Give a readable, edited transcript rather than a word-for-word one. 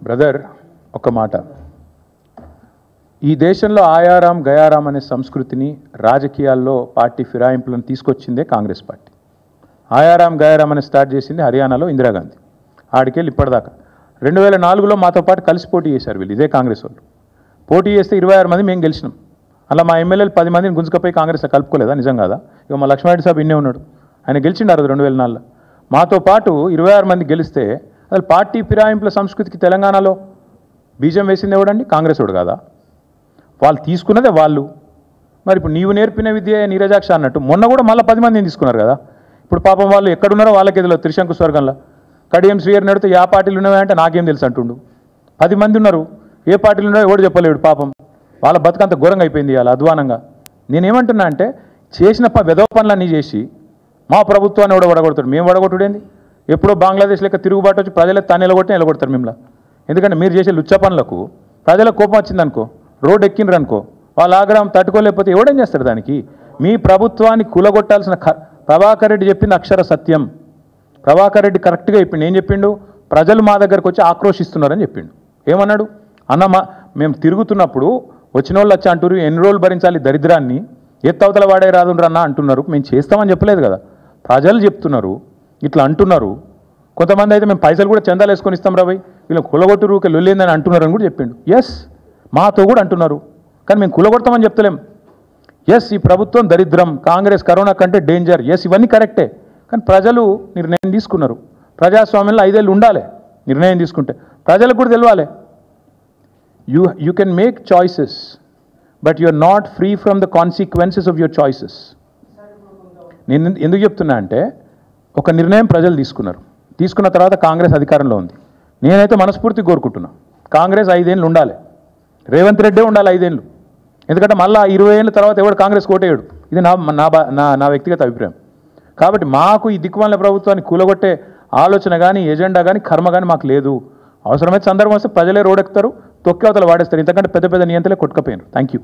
Brother ఒక మాట, ఈ దేశంలో ఆయారాం గయారాం అనే సంస్కృతిని రాజకీయాల్లో పార్టీ ఫిరాయింపులను తీసుకొచ్చిందే కాంగ్రెస్ పార్టీ. ఆయారాం గయారాం అని స్టార్ట్ చేసింది హర్యానాలో ఇందిరాగాంధీ. ఆడికెళ్ళి ఇప్పటిదాకా 2004లో మాతో పాటు కలిసి పోటీ చేశారు వీళ్ళు, ఇదే కాంగ్రెస్ వాళ్ళు. పోటీ చేస్తే 26 మంది మేము గెలిచినాం. అలా మా ఎమ్మెల్యేలు 10 మందిని గుంజుకపోయి కాంగ్రెస్లో కలుపుకోలేదా? నిజం కాదా? ఇక మా లక్ష్మారెడ్డి సాబ్ ఇన్నే ఉన్నాడు, ఆయన గెలిచిండారు 2004లో. మాతో పాటు 26 మంది గెలిస్తే అసలు పార్టీ ఫిరాయింపుల సంస్కృతికి తెలంగాణలో బీజం వేసింది ఎవడండి? కాంగ్రెస్ వాడు కాదా? వాళ్ళు తీసుకున్నదే వాళ్ళు. మరి ఇప్పుడు నీవు నేర్పిన విద్య నీరజాక్ష అన్నట్టు మొన్న కూడా మళ్ళీ 10 మందిని తీసుకున్నారు కదా. ఇప్పుడు పాపం వాళ్ళు ఎక్కడున్నారో వాళ్ళకి ఎదులో త్రిశంకు స్వర్గంలో కడియం శ్రీయర్ నడితే ఏ పార్టీలు ఉన్నాయంటే నాకేం తెలుసు అంటుండు. 10 మంది ఉన్నారు, ఏ పార్టీలు ఉన్నారో ఎవడు చెప్పలేడు. పాపం వాళ్ళ బతుకంత ఘోరంగా అయిపోయింది ఇవాళ అధ్వానంగా. నేనేమంటున్నా అంటే చేసిన వెధవ పనులన్నీ చేసి మా ప్రభుత్వాన్ని ఎవడో వడగొడతాడు. మేము వడగొట్టుడేంది? ఎప్పుడో బంగ్లాదేశ్ లెక్క తిరుగుబాటు వచ్చి ప్రజలే తను ఎలగొట్టి నిలగొడతారు మిమ్మల్ని. ఎందుకంటే మీరు చేసే లుచ్చ పనులకు ప్రజలకు కోపం వచ్చిందనుకో, రోడ్డు ఎక్కిండ్రు అనుకో, వాళ్ళ ఆగ్రహం తట్టుకోలేకపోతే ఎవడేం చేస్తారు దానికి? మీ ప్రభుత్వాన్ని కూలగొట్టాల్సిన ప్రభాకర్ రెడ్డి చెప్పింది అక్షర సత్యం. ప్రభాకర్ రెడ్డి కరెక్ట్గా చెప్పిండు. ఏం చెప్పిండు? ప్రజలు మా దగ్గరకు వచ్చి ఆక్రోషిస్తున్నారని చెప్పిండు. ఏమన్నాడు? అన్న మేము తిరుగుతున్నప్పుడు వచ్చిన వాళ్ళు వచ్చి అంటారు ఎన్ని రోజులు భరించాలి దరిద్రాన్ని, ఎత్తవతల వాడే రాదుండ్రన్నా అంటున్నారు. మేము చేస్తామని చెప్పలేదు కదా, ప్రజలు చెప్తున్నారు, ఇట్లా అంటున్నారు. కొంతమంది అయితే మేము పైసలు కూడా చందాలు వేసుకొని ఇస్తాం రాబోయ్, వీళ్ళు కులగొట్టురు లొల్లేందని అంటున్నారు అని కూడా చెప్పిండు. ఎస్, మాతో కూడా అంటున్నారు, కానీ మేము కులగొడతామని చెప్తలేం. ఎస్, ఈ ప్రభుత్వం దరిద్రం, కాంగ్రెస్ కరోనా కంటే డేంజర్, ఎస్ ఇవన్నీ కరెక్టే. కానీ ప్రజలు నిర్ణయం తీసుకున్నారు. ప్రజాస్వామ్యంలో 5 ఏళ్ళు ఉండాలి. నిర్ణయం తీసుకుంటే ప్రజలకు కూడా తెలియాలి. You can make choices but you are not free from the consequences of your choices. నేను ఎందుకు చెప్తున్నా అంటే ఒక నిర్ణయం ప్రజలు తీసుకున్నారు, తీసుకున్న తర్వాత కాంగ్రెస్ అధికారంలో ఉంది. నేనైతే మనస్ఫూర్తిగా కోరుకుంటున్నా కాంగ్రెస్ 5 ఏళ్ళు ఉండాలి, రేవంత్ రెడ్డే ఉండాలి 5 ఏళ్ళు. ఎందుకంటే మళ్ళీ 20 ఏళ్ళ తర్వాత ఎవడు కాంగ్రెస్ కోటేయడు. ఇది నా వ్యక్తిగత అభిప్రాయం. కాబట్టి మాకు ఈ దిక్కుమాలిన ప్రభుత్వాన్ని కూలగొట్టే ఆలోచన కానీ ఎజెండా కానీ కర్మ కానీ మాకు లేదు. అవసరమైతే సందర్భం వస్తే ప్రజలే రోడెక్కుతారు, తొక్కేవతలు వాడేస్తారు. ఇంతకంటే పెద్ద పెద్ద నియంత్రణలే కొట్టుకపోయినారు. Thank you.